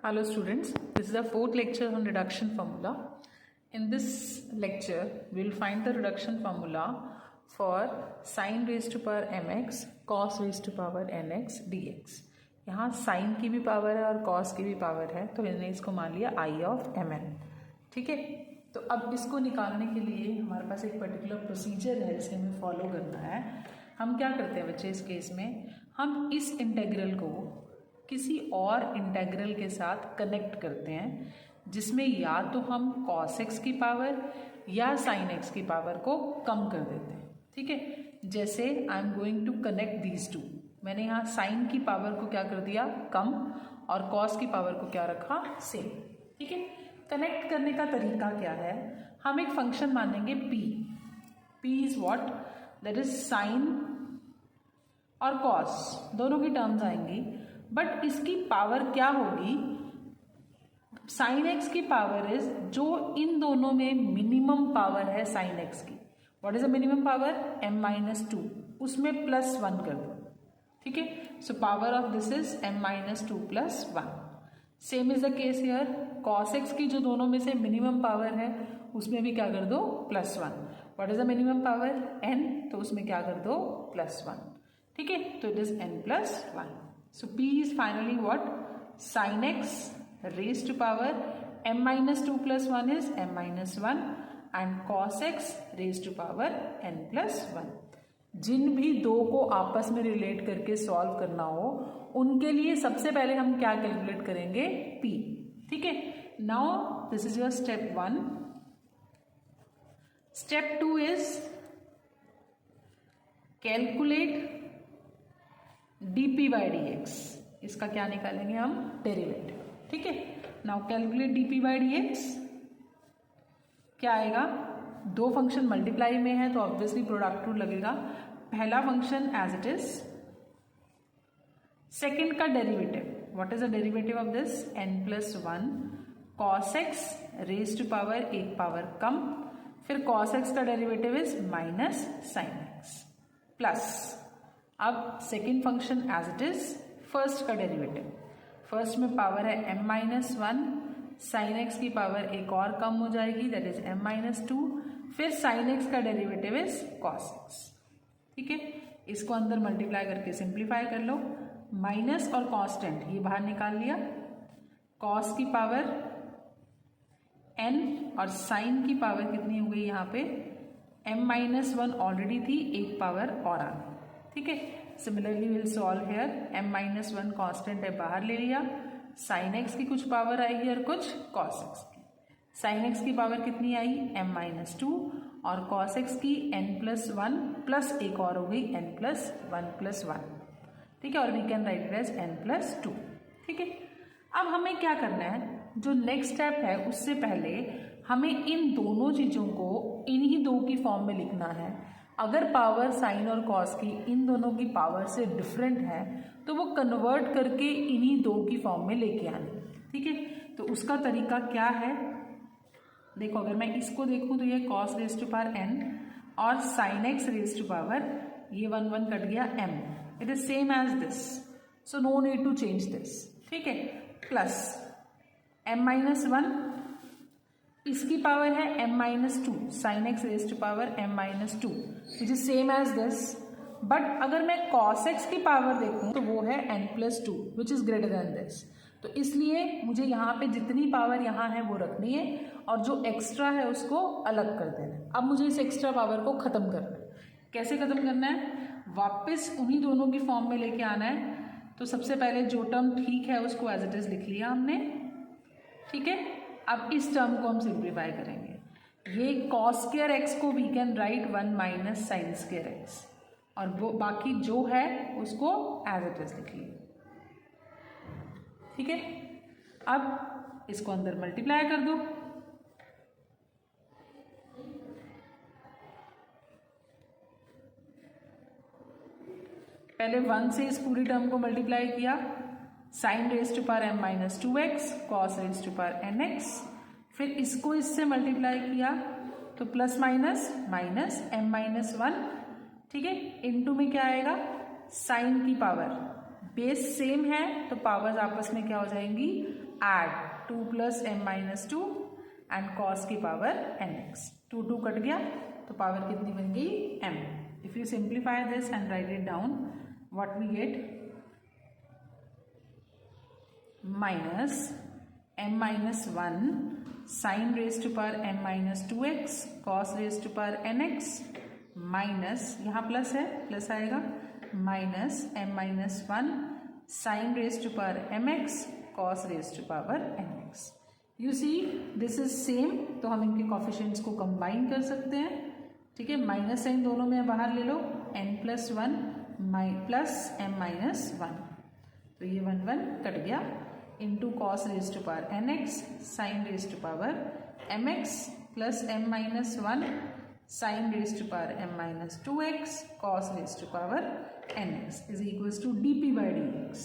Hello students, this is the fourth lecture on reduction formula. In this lecture, we will find the reduction formula for sin raised to power mx, cos raised to power nx dx. यहाँ sin की भी power है और cos की भी power है, तो मैंने इसको मान लिया I of mn. ठीक है, तो अब इसको निकालने के लिए हमारे पास एक पर्टिकुलर प्रोसीजर है जिसे हमें फॉलो करना है. हम क्या करते हैं बच्चे, इस केस में हम इस इंटेग्रल को किसी और इंटेग्रल के साथ कनेक्ट करते हैं जिसमें या तो हम cos x की पावर या sin x की पावर को कम कर देते हैं. ठीक है, जैसे I am going to connect these two. मैंने यहाँ sin की पावर को क्या कर दिया, कम, और cos की पावर को क्या रखा, सेम. ठीक है, कनेक्ट करने का तरीका क्या है, हम एक फंक्शन मानेंगे p. p is what, that is sin और cos दोनों की टर्म्स आएंगी, बट इसकी पावर क्या होगी, sin x की पावर इज जो इन दोनों में मिनिमम पावर है sin x की. What is the minimum power, m-2, उसमें +1 कर दो. ठीक है, so power of this is m-2 + 1. Same is the case here, cos x की जो दोनों में से मिनिमम पावर है उसमें भी क्या कर दो, +1. What is the minimum power, n, तो उसमें क्या कर दो, +1. ठीक है, तो it is n + 1. So p is finally what, sin x raised to power m-2 + 1 is m-1 and cos x raised to power n + 1. जिन भी दो को आपस में रिलेट करके सॉल्व करना हो उनके लिए सबसे पहले हम क्या कैलकुलेट करेंगे, p. ठीक है, now this is your step 1. Step 2 is calculate dp/dx. इसका क्या निकालेंगे हम, डेरिवेटिव. ठीक है, नाउ कैलकुलेट dp/dx. क्या आएगा, दो फंक्शन मल्टीप्लाई में है तो ऑब्वियसली प्रोडक्ट रूल लगेगा. पहला function as it is, second का derivative. What is the derivative of this, n + 1 cos x raise to power एक पावर कम, फिर cos x का derivative is -sin x plus, अब second function as it is, first का derivative. First में power है m-1, sin x की power एक और कम हो जाएगी, दैट इज m-2, फिर sin x का डेरिवेटिव इज cos x. ठीक है, इसको अंदर मल्टीप्लाई करके सिंप्लीफाई कर लो. माइनस और कांस्टेंट ये बाहर निकाल लिया, cos की पावर n और sin की पावर कितनी हो गई, यहाँ पे m-1 ऑलरेडी थी, एक पावर और आ गई. ठीक है, similarly will solve here, m-1 constant है, बाहर ले लिया, sin x की कुछ पावर आएगी और कुछ cos x की. sin x की पावर कितनी आई, m-2, और cos x की n + 1 प्लस एक और हो गई n + 1 + 1. ठीक है, और we can write it as n + 2. ठीक है, अब हमें क्या करना है, जो नेक्स्ट स्टेप है उससे पहले हमें इन दोनों चीजों को इन्हीं दो की फॉर्म में लिखना है. अगर पावर साइन और कॉस की इन दोनों की पावर से डिफरेंट है तो वो कन्वर्ट करके इन्हीं दो की फॉर्म में लेके आनी. ठीक है, तो उसका तरीका क्या है, देखो अगर मैं इसको देखूं तो ये cos raise to power n और sin x raise to power, ये 1 1 कट गया, m. It is same as this, so no need to change this. ठीक है, प्लस m-1, इसकी पावर है m-2, sin x raise to power m-2, which is same as this. But अगर मैं cos x की power देखूं तो वो है n + 2, which is greater than this. तो इसलिए मुझे यहाँ पे जितनी पावर यहाँ है वो रखनी है और जो एक्स्ट्रा है उसको अलग कर देना है. अब मुझे इस एक्स्ट्रा पावर को खत्म करना है. कैसे खत्म करना है, वापस उन्हीं दोनों की फॉर्म में लेके आना है. तो सबसे पहले जो टर्म ठीक है उसको एज इट इज लिख लिया हमने. ठीक है, अब इस टर्म को हम सिंप्लीफाई करेंगे. ये cos² x को we can right 1 - sin² x, और वो बाकी जो है उसको एज इट इज लिख लिया. ठीक है, अब इसको अंदर मल्टीप्लाई कर दो. पहले 1 से इस पूरी टर्म को मल्टीप्लाई किया, sin raise to power m-2x, cos raise to power nx, फिर इसको इससे मल्टीप्लाई किया तो प्लस माइनस माइनस m-1. ठीक है, इनटू में क्या आएगा, sin की पावर, बेस सेम है तो पावर्स आपस में क्या हो जाएंगी, add 2 plus m minus 2 and cos की पावर nx. 2 कट गया तो पावर कितनी बन गई m. If you simplify this and write it down, what we get? Minus m minus 1 sin raised to power m minus 2x cos raised to power nx minus, यहाँ plus है, plus आएगा, minus m minus 1 sin raised to power mx cos raised to power nx. You see this is same, तो हम इनके coefficients को combine कर सकते हैं. ठीक है, माइनस साइन दोनों में बाहर ले लो, n plus 1 plus m minus 1, तो ये 1 1 कट गया, into cos raise to power nx sine raise to power mx plus m minus 1 sine raise to power m minus 2x cos raise to power nx is equals to dp by dx.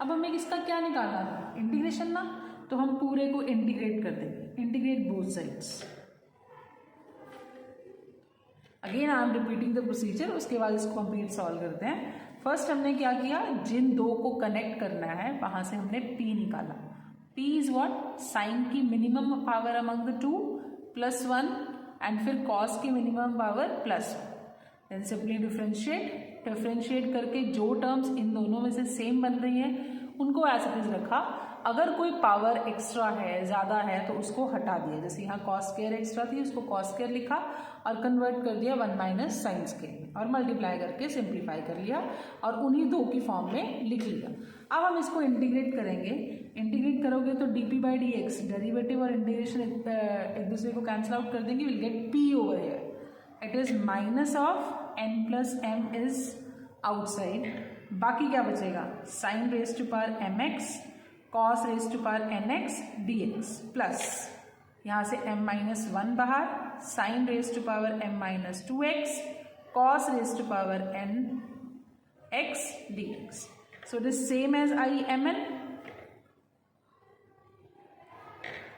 अब हमें इसका क्या निकालना था? Integration ना, तो हम पूरे को इंटीग्रेट कर देंगे, integrate both sides. Again I am repeating the procedure, उसके बाद इसको कंप्लीट सॉल्व करते हैं. फर्स्ट हमने क्या किया, जिन दो को कनेक्ट करना है वहां से हमने p निकाला. p is what? साइन की minimum power among the two plus 1 and फिर कॉस की minimum power plus 1. Then simply differentiate करके जो टर्म्स इन दोनों में से सेम बन रही हैं उनको एज इट इज रखा. अगर कोई पावर एक्स्ट्रा है, ज़्यादा है, तो उसको हटा दिया. जैसे यहाँ कॉस स्क्वायर एक्स्ट्रा थी, उसको कॉस स्क्वायर लिखा और कन्वर्ट कर दिया 1 माइनस साइन स्क्वायर और मल्टीप्लाई करके सिंप्लीफाई कर लिया और उन्हीं दो की फॉर्म में लिख लिया. अब हम इसको इंटीग्रेट करेंगे. इंटीग्रेट करोगे तो dp बाई dx, डेरिवेटिव और इंटीग्रेशन एक दूसरे को कैंसिल आउट कर देंगे. Will get p over here. It is minus of n plus m is outside. बाकी क्या बचेगा? Sine raise to power mx cos raise to power nx dx plus यहाँ से m माइनस 1 बाहर, sine raise to power m minus 2x cos raise to power nx dx. So it is same as imn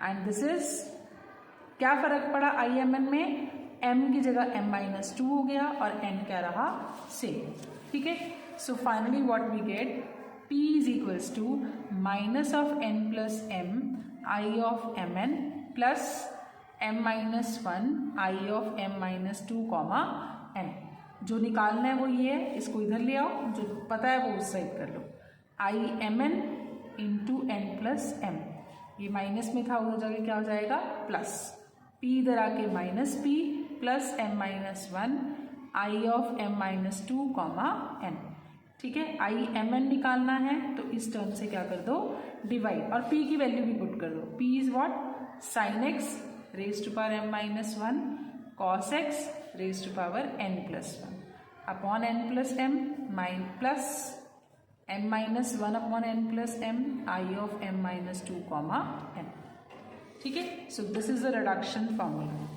and this is, क्या फर्क पड़ा imn में? m की जगह m minus 2 हो गया और n क्या रहा? सेम. ठीक है, so finally what we get, p is equals to minus of n plus m I of mn plus m minus 1 I of m minus 2 comma n. जो निकालना है वो ये है, इसको इधर ले आओ, जो पता है वो उस साइड कर लो. I mn into n plus m, ये माइनस में था, उधर जाके क्या हो जाएगा? प्लस. p इधर आके minus p plus m minus 1 I of m minus 2 comma n. ठीक है, आई एम एन निकालना है तो इस टर्म से क्या कर दो? डिवाइड, और p की वैल्यू भी पुट कर दो. p is what? Sine X raise to power m minus 1 cos X raise to power n plus 1 upon n plus m mine plus m minus 1 upon n plus m I of m minus 2 comma n. ठीक है, so this is the reduction formula.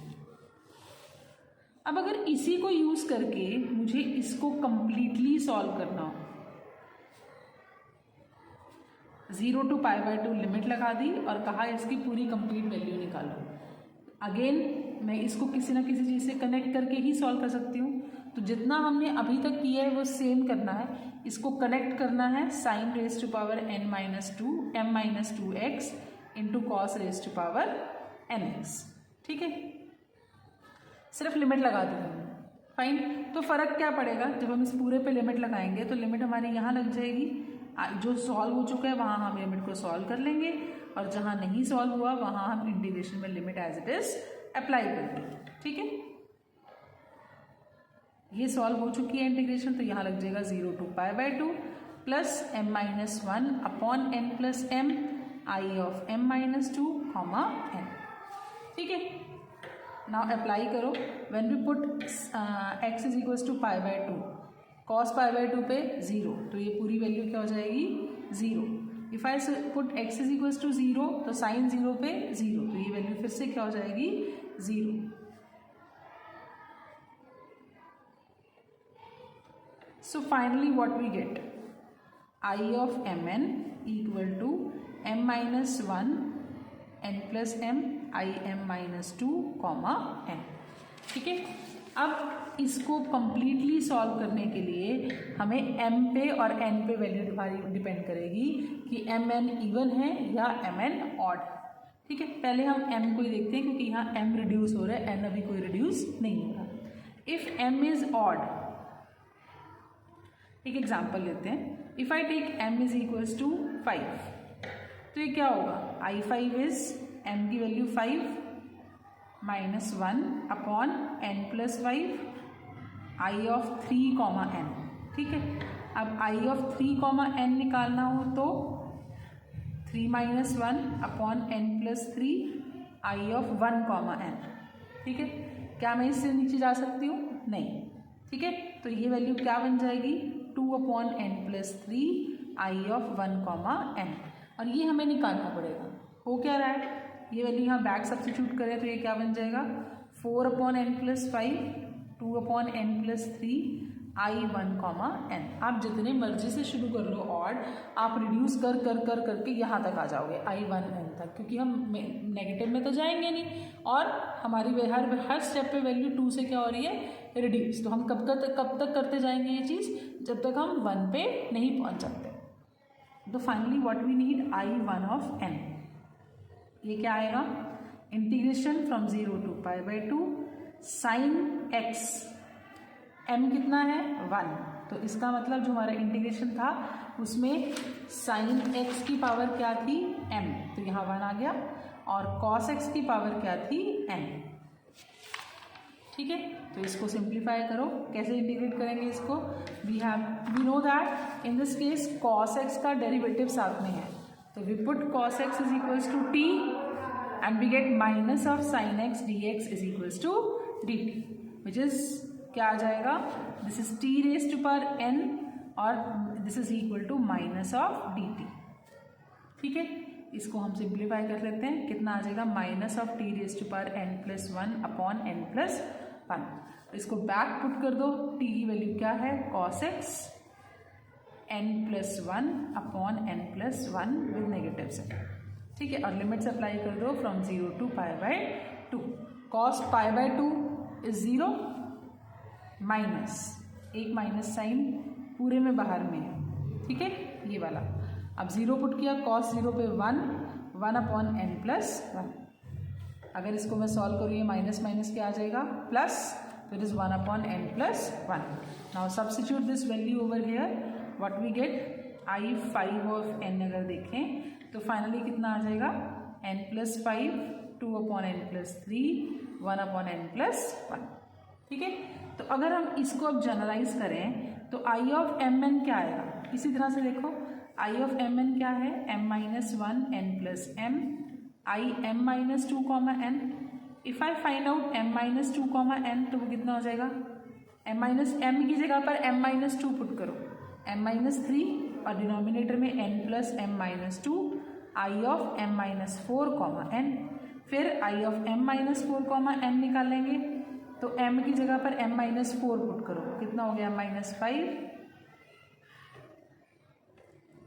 अब अगर इसी को use करके मुझे इसको completely solve करना हो, 0 टू पाई बाय 2 लिमिट लगा दी और कहा इसकी पूरी कंप्लीट वैल्यू निकालो. अगेन मैं इसको किसी ना किसी चीज़ से कनेक्ट करके ही सॉल्व कर सकती हूँ. तो जितना हमने अभी तक किया है वो सेम करना है. इसको कनेक्ट करना है sine raise to power n minus 2 m minus 2x into cos raise to power nx. ठीक है, सिर्फ लिमिट लगा दी हमने. फाइन, तो फर्क क्या पड़ेगा? जब हम इस पूरे पे लिमिट लगाएंगे तो लिमिट हमारी यहाँ लग जाएगी. जो सॉल्व हो चुका है वहाँ हम लिमिट को सॉल्व कर लेंगे और जहाँ नहीं सॉल्व हुआ वहाँ हम इंटीग्रेशन में limit as it is apply कर देंगे. ठीक है, ये सॉल्व हो चुकी है इंटीग्रेशन, तो यहाँ लग जाएगा 0 to pi by 2 plus m minus 1 upon n plus m I of m minus 2 comma n. ठीक है, नाउ अप्लाई करो. When we put x is equals to pi by 2, cos pi by 2 पे 0, तो ये पूरी वैल्यू क्या हो जाएगी? 0. If I put x is equals to 0, तो साइन 0 पे 0, तो ये वैल्यू फिर से क्या हो जाएगी? 0. So finally what we get, I of mn equal to m minus 1 n plus m I m minus 2 comma n. ठीक है, अब इसको कंप्लीटली सॉल्व करने के लिए हमें m पे और n पे वैल्यू डिपेंड करेगी कि mn इवन है या mn ऑड है। ठीक है, पहले हम m को ही देखते हैं क्योंकि यहाँ m रिड्यूस हो रहा है, n अभी कोई रिड्यूस नहीं हो रहा। इफ m इज ऑड, एक एग्जाम्पल लेते हैं। If I take m is equals to 5, तो ये क्या होगा, I5 इज m की value 5 minus 1 upon n plus 5 I of 3 comma n। ठीक है, अब I ऑफ 3 कॉमा n निकालना हो तो 3 minus 1 upon n plus 3 I of 1 comma n। ठीक है, क्या मैं इससे नीचे जा सकती हूँ? नहीं। ठीक है, तो ये वैल्यू क्या बन जाएगी, 2 upon n plus 3 I of 1 comma n। और ये हमें निकालना पड़ेगा। हो क्या रहा है, ये वैल्यू यहाँ बैक सब्स्टिट्यूट करें तो ये क्या बन जाएगा, 4 upon n plus 5 2 upon n plus 3 I1 comma n। आप जितने मर्जी से शुरू कर लो ऑड, आप रिड्यूस कर कर कर करके यहाँ तक आ जाओगे I1 n तक, क्योंकि हम नेगेटिव में तो जाएंगे नहीं और हमारी हर स्टेप पे वैल्यू 2 से क्या हो रही है, रिड्यूस। तो हम कब तक करते जाएंगे ये चीज़, जब तक हम 1 पे नहीं पहुँच सकते। तो फाइनली what we need, I1 of n। ये क्या आएगा, integration from 0 to pi by 2 sine x, m कितना है 1, तो इसका मतलब जो हमारा इंटीग्रेशन था उसमें साइन x की पावर क्या थी m, तो यहाँ 1 आ गया, और cos x की पावर क्या थी n। ठीक है, तो इसको सिंप्लीफाई करो। कैसे इंटीग्रेट करेंगे इसको, we know that in this case cos x का डेरिवेटिव साथ में है, तो we put cos x is equals to t and we get minus of sine x dx is equals to dt, which is क्या आ जाएगा, this is t raise to power n और this is equal to minus of dt। ठीक है, इसको हम simplify कर लेते हैं, कितना आ जाएगा, minus of t raise to power n plus 1 upon n plus 1। तो इसको बैक पुट कर दो, t की वैल्यू क्या है, cos x n plus 1 upon n plus 1 with negative sign. ठीक है, और लिमिट्स अप्लाई कर दो from 0 to pi by 2। cos pi by 2 is 0 minus एक माइनस साइन पूरे में बाहर में है। ठीक है, ये वाला अब 0 पुट किया, cos 0 पे 1 अपॉन n प्लस 1। अगर इसको मैं सॉल्व करूँ, ये माइनस माइनस क्या आ जाएगा, प्लस, तो it is 1 upon n plus 1। Now substitute this value over here, what we get, I5 of n अगर देखें तो फाइनली कितना आ जाएगा, n plus 5 2 upon n plus 3 1 upon n plus 1। ठीक है, तो अगर हम इसको अब जनरलाइज करें तो I ऑफ mn क्या आएगा, इसी तरह से देखो, I ऑफ mn क्या है, m minus 1 n plus m I m minus 2 comma n। If I find out m minus 2 comma n तो वो कितना हो जाएगा, m माइनस m की जगह पर m माइनस 2 पुट करो, m माइनस 3 और डिनोमिनेटर में n plus m minus 2 I of m minus 4 comma n। फिर I of m minus 4 comma n निकालेंगे तो m की जगह पर m माइनस 4 पुट करो, कितना हो गया, माइनस 5।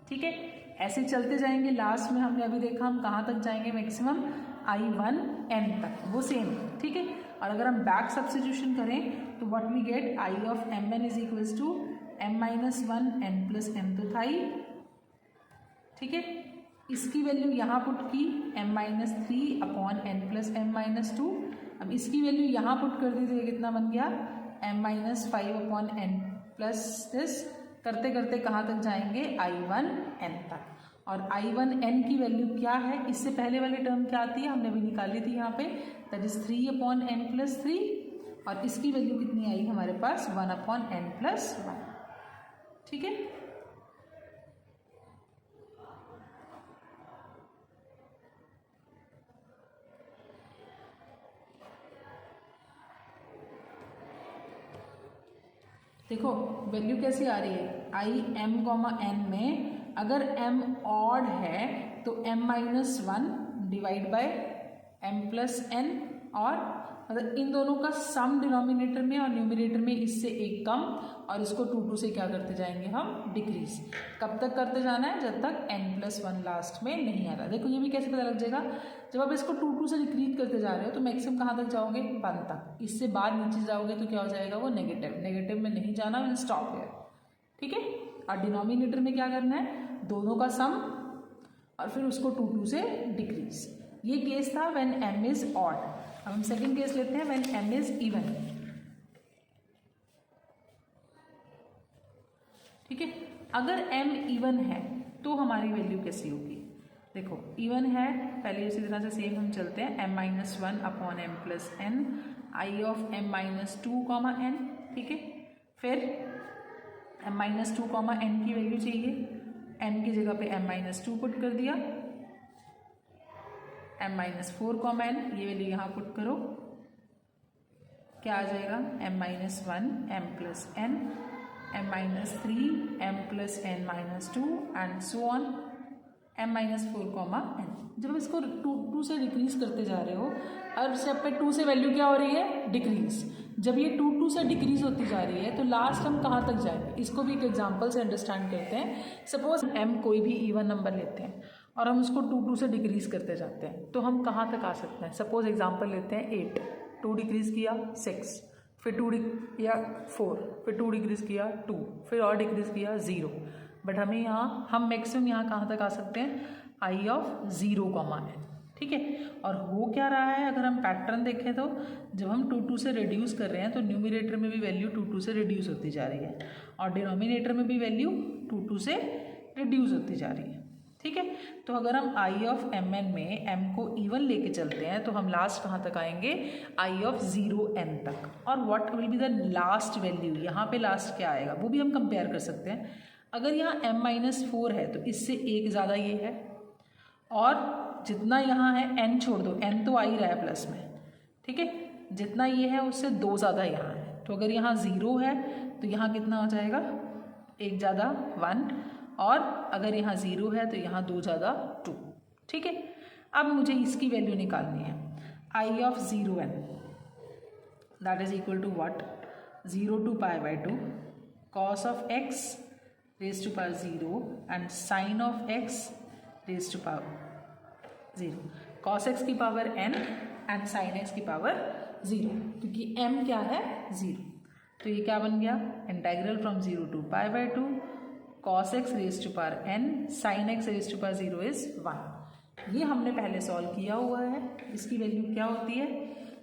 ठीक है, ऐसे चलते जाएंगे, लास्ट में हमने अभी देखा हम कहाँ तक जाएंगे, मैक्सिमम I1 n तक, वो सेम। ठीक है, और अगर हम बैक सब्स्टिट्यूशन करें तो what we get, I of mn is equals to m minus 1 n plus m तो था ही। ठीक है, इसकी वैल्यू यहाँ पुट की m minus 3 upon n plus m minus 2। अब इसकी वैल्यू यहाँ पुट कर दी तो ये कितना बन गया, m minus 5 upon n plus this, करते करते कहाँ तक जाएंगे, I1 n तक। और I1 n की वैल्यू क्या है, इससे पहले वाली टर्म क्या आती है, हमने भी निकाली थी यहाँ पे, that is 3 upon n plus 3, और इसकी वैल्यू कितनी आई हमारे पास, 1 अपॉन n प्लस 1। ठीक है, देखो वैल्यू कैसी आ रही है, I m कॉमा n में अगर m ऑड है तो m minus 1 divide by m plus n, और मतलब इन दोनों का सम डिनोमिनेटर में और न्यूमिनेटर में इससे एक कम, और इसको 2 से क्या करते जाएंगे हम, डिक्रीज। कब तक करते जाना है, जब तक n+1 लास्ट में नहीं आ रहा। देखो ये भी कैसे पता लग जाएगा, जब आप इसको 2 से डिक्रीज करते जा रहे हो तो मैक्सिमम कहाँ तक जाओगे, 1 तक। इससे बाद नीचे जाओगे तो क्या हो जाएगा, वो नेगेटिव में नहीं जाना, विल स्टॉप हियर। ठीक है, और डिनोमिनेटर में क्या करना है, दोनों का सम और फिर उसको 2 से डिक्रीज। ये केस था व्हेन m इज ऑड। अब हम सेकंड केस लेते हैं व्हेन m इज इवन। ठीक है, अगर m इवन है तो हमारी वैल्यू कैसी होगी, देखो इवन है, पहले उसी तरह से सेम हम चलते हैं, m-1 upon m+n, i of m-2, n। ठीक है, फिर m-2, n की वैल्यू चाहिए, n की जगह पे m-2 पुट कर दिया, m-4, n ये वैल्यू यहाँ पुट करो, क्या आ जाएगा, m-1 m+n, m-3 m+n-2 and so on m-4, n। जब इसको 2 से डिक्रीज करते जा रहे हो, हर स्टेप पे 2 से वैल्यू क्या हो रही है, डिक्रीज। जब ये 2 से डिक्रीज होती जा रही है तो लास्ट हम कहाँ तक जाएंगे, इसको भी एक एग्जांपल से अंडरस्टैंड करते हैं। सपोज m कोई भी इवन नंबर लेते हैं और हम उसको 2 से डिक्रीज करते जाते हैं, तो हम कहाँ तक आ सकते हैं। सपोज एग्जांपल लेते हैं 8, 2 डिक्रीज किया 6, फिर 2 किया 4, फिर 2 डिक्रीज किया 2, फिर और डिक्रीज किया 0। बट हमें यहाँ, हम मैक्सिमम यहाँ कहाँ तक आ सकते हैं, i ऑफ 0, n। ठीक है, और हो क्या रहा है, अगर हम पैटर्न देखें तो जब हम 2 से रिड्यूस कर रहे हैं तो न्यूमिनेटर में भी वैल्यू 2 से रिड्यूस होती जा रही है और डिनोमिनेटर में भी वैल्यू 2 से रिड्यूस होती जा रही है। ठीक है, तो अगर हम i ऑफ mn में m को इवन लेके चलते हैं तो हम लास्ट कहाँ तक आएंगे, i ऑफ 0n तक। और what will be the last value, यहाँ पे लास्ट क्या आएगा वो भी हम कंपेयर कर सकते हैं। अगर यहाँ m-4 है तो इससे एक ज़्यादा ये है, और जितना यहाँ है n छोड़ दो, n तो आ ही रहा है प्लस में। ठीक है, जितना ये है उससे 2 ज़्यादा यहाँ है, तो अगर यहाँ 0 है तो यहाँ कितना हो जाएगा, 1 ज़्यादा 1, और अगर यहाँ 0 है तो यहाँ 2 ज़्यादा 2। ठीक है, अब मुझे इसकी वैल्यू निकालनी है, i of 0n that is equal to what, 0 to π/2 cos of x raise to power 0 and sine of x raise to power 0, cos x की power n and sine x की पावर 0, क्योंकि m क्या है, 0। तो ये क्या बन गया, integral from 0 to π/2 cos x raise to power n sine x raise to power 0 is 1। ये हमने पहले सॉल्व किया हुआ है। इसकी वैल्यू क्या होती है,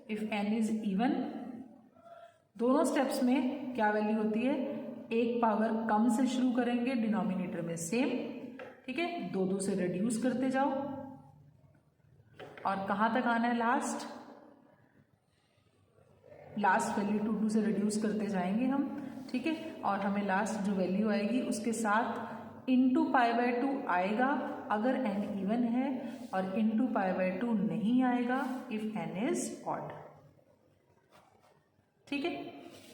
इफ n इज इवन, दोनों स्टेप्स में क्या वैल्यू होती है, एक पावर कम से शुरू करेंगे, डिनोमिनेटर में सेम। ठीक है, 2 से रिड्यूस करते जाओ और कहाँ तक आना है, लास्ट वैल्यू 2 से रिड्यूस करते जाएंगे हम। ठीक है, और हमें लास्ट जो वैल्यू आएगी उसके साथ इनटू π/2 आएगा अगर n इवन है, और इनटू π/2 नहीं आएगा इफ n इज ऑड। ठीक है,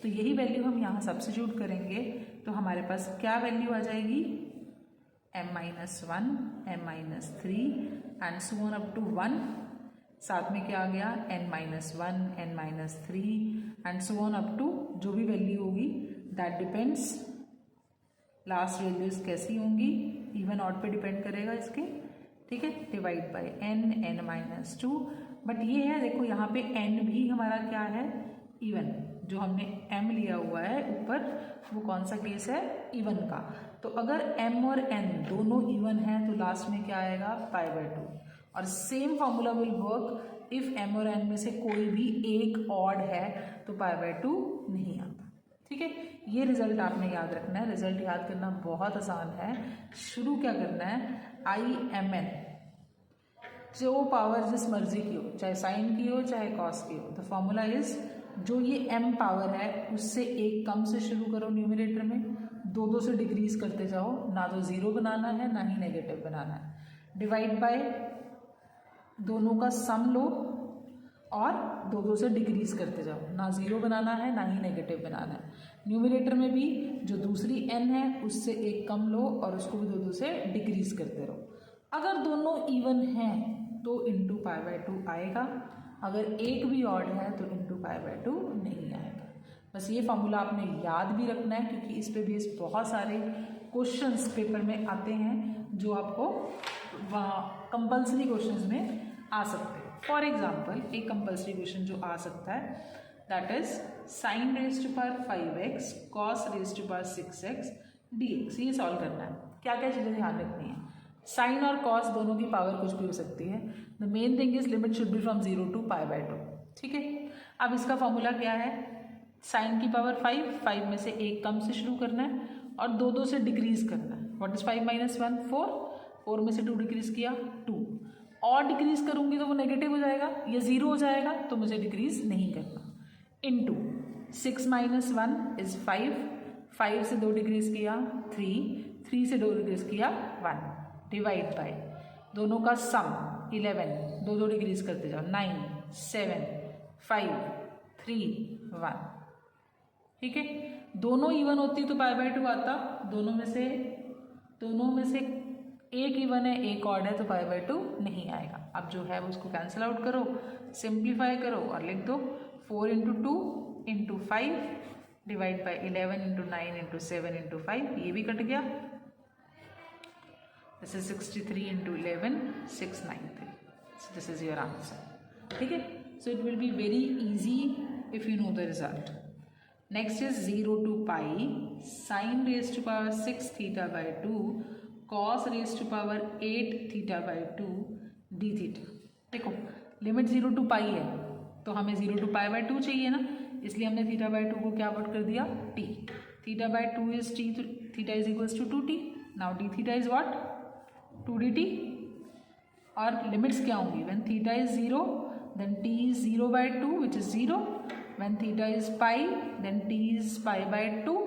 तो यही वैल्यू हम यहाँ सब्स्टिट्यूट करेंगे तो हमारे पास क्या वैल्यू आ जाएगी, m-1 m-3 and so on up to 1। साथ में क्या आ गया, n-1 n-3 and so on up to जो भी वैल्यू होगी, दैट डिपेंड्स, लास्ट वैल्यूज कैसी होंगी, इवन ऑड पे डिपेंड करेगा इसके। ठीक है, डिवाइड बाय n-2। बट ये है, देखो यहाँ पे n भी हमारा क्या है, इवन। जो हमने m लिया हुआ है ऊपर, वो कौन सा केस है, इवन का। तो अगर m और n दोनों इवन है तो लास्ट में क्या आएगा, π/2। और same formula will work if m और n में से कोई भी एक ऑड है तो π/2 नहीं आता। ठीक है, ये रिजल्ट आपने याद रखना है। रिजल्ट याद करना बहुत आसान है। शुरू क्या करना है, i-mn, जो पावर जिस मर्जी की हो, चाहे साइन की हो चाहे कॉस की हो, द फॉर्मूला इज, जो ये m पावर है उससे एक कम से शुरू करो न्यूमिनेटर में, 2 से डिक्रीज करते जाओ, ना तो 0 बनाना है ना ही नेगेटिव बनाना है। डिवाइड बाय दोनों का सम लो और 2 से डिक्रीज करते जाओ, ना 0 बनाना है ना ही नेगेटिव बनाना है। न्यूमिनेटर में भी जो दूसरी n है उससे एक कम लो और उसको भी 2 से डिक्रीज करते रहो। अगर दोनों इवन हैं तो इनटू π/2 आएगा, अगर एक भी ऑड है तो इंटू पाई बाय 2 नहीं आएगा। बस ये फॉर्मूला आपने याद भी रखना है, क्योंकि इस पे भी बहुत सारे क्वेश्चंस पेपर में आते हैं जो आपको कंपल्सरी क्वेश्चंस में आ सकते हैं। फॉर एग्जांपल एक कंपल्सरी क्वेश्चन जो आ सकता है that is sine raise to power 5x cos raise to power 6x dx। ये सॉल्व करना है। क्या क्या चीज़ें ध्यान रखनी है? साइन और कॉस दोनों की पावर कुछ भी हो सकती है। The main thing is limit should be from 0 to pi by 2। ठीक है, अब इसका फॉर्मूला क्या है? साइन की पावर 5 में से एक कम से शुरू करना है और दो से डिक्रीज करना है। What is 5 minus 1? 4 में से 2 डिक्रीज किया 2। और डिक्रीज करूंगी तो वो नेगेटिव हो जाएगा, ये 0 हो जाएगा, तो मुझे डिक्रीज नहीं करना। इनटू 6 माइनस 1 इज 5 से 2 डिक्रीज किया 3 से 2 डिक्रीज किया 1 डिवाइड बाय दोनों का सम 11, 2 डिक्रीज करते जाओ 9 7 5 3 1। ठीक है, दोनों इवन होती तो पाई बाय 2 आता। दोनों में से एक इवन है एक ऑड है तो पाई बाय 2 नहीं आएगा। अब जो है उसको कैंसिल आउट करो, सिंप्लीफाई करो और लिख दो 4 into 2 into 5 divide by 11 into 9 into 7 into 5। ये भी कट गया। This is 63 into 11 693। So this is your answer. ठीक है, so it will be very easy if you know the result. Next is 0 to pi sine raise to power 6 theta by 2 cos raise to power 8 theta by 2 d theta. देखो limit 0 to पाई है तो हमें 0 to pi by 2 चाहिए ना, इसलिए हमने theta by 2 को क्या पुट कर दिया? t। Theta by 2 is t, theta is equals to 2t। Now d theta is what? 2dt। और लिमिट्स क्या होंगी? When theta is 0 then t is 0 by 2 which is 0। When theta is pi then t is pi by 2।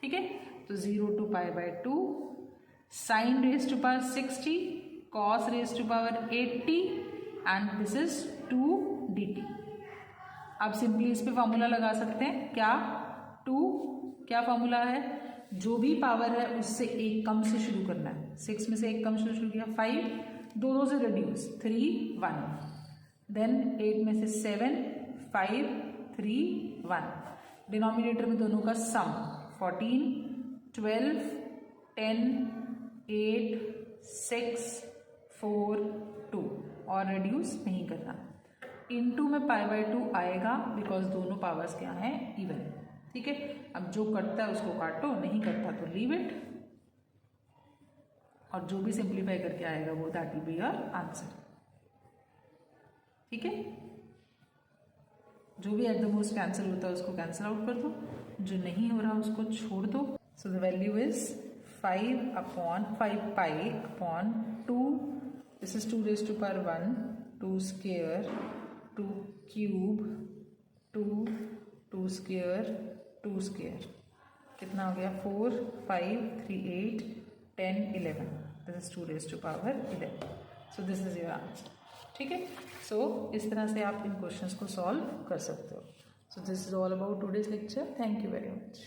ठीक है, तो 0 to pi by 2 sine raise to power 60 cos raise to power 80 and this is 2 dt। अब simply इस पे formula लगा सकते हैं। क्या? 2 क्या फॉर्मूला है? जो भी पावर है उससे एक कम से शुरू करना है। 6 में से एक कम से शुरू किया 5, 2 से रिड्यूस 3 1, देन 8 में से 7 5 3 1। डिनोमिनेटर में दोनों का सम 14 12 10 8 6 4 2 और रिड्यूस नहीं करना। इनटू में पाई बाय 2 आएगा बिकॉज दोनों पावर्स क्या हैं? इवन। ठीक है, अब जो कटता है उसको काटो, नहीं कटता तो लीव इट, और जो भी सिंप्लीफाई करके आएगा वो that will be your answer. ठीक है, जो भी एट द मोस्ट कैंसिल होता है उसको कैंसिल आउट कर दो, जो नहीं हो रहा उसको छोड़ दो। So the value is 5 pi upon 2। This is 2 raise to power 1 2 square 2 cube 2 square 2 square. कितना हो गया? 4 5 3 8 10 11। This is 2 raise to power 11। So this is your answer. ठीक है, सो इस तरह से आप इन क्वेश्चंस को सॉल्व कर सकते हो। सो this is all about today's lecture. Thank you very much.